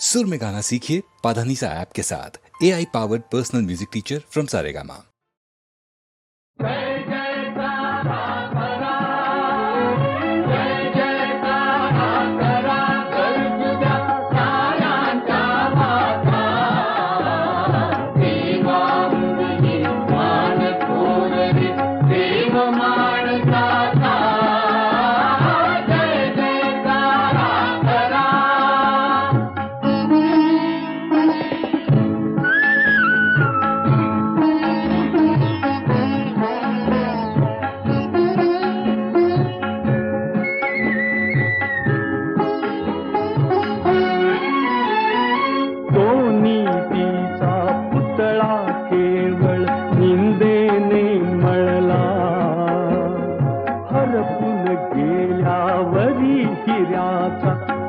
सुर में गाना सीखिए पाधानीसा ऐप के साथ। AI powered personal music teacher from Saregama.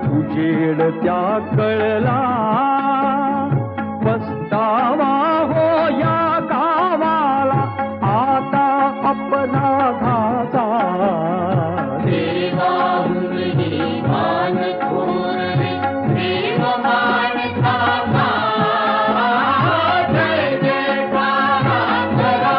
उजेड त्या कळला पस्तावा हो या गावाला आता अपराधाचा देवाहून मान थोर रे देव माणसाचा जय जयकारा करा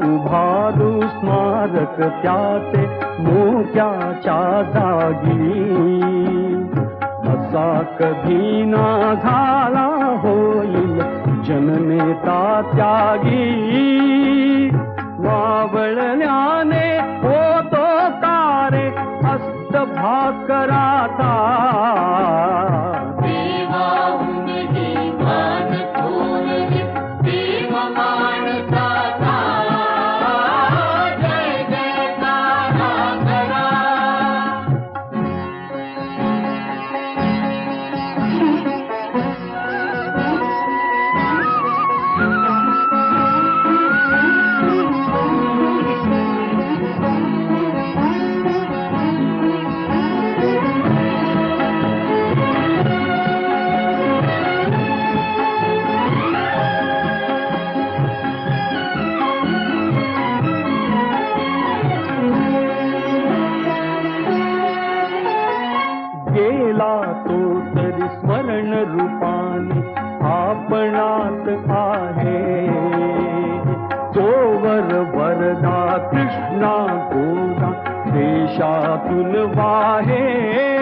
उभारू स्मारक त्याचे मोत्याच्या जागी असा कधी ना झाला होईल जननेता त्यागी वावळल्याने होतो तारे अस्त भाकराता गेला तो तरी स्मरण रूपाने आपणात आहे जोवर वरदा कृष्णा गोदा देशातून वाहे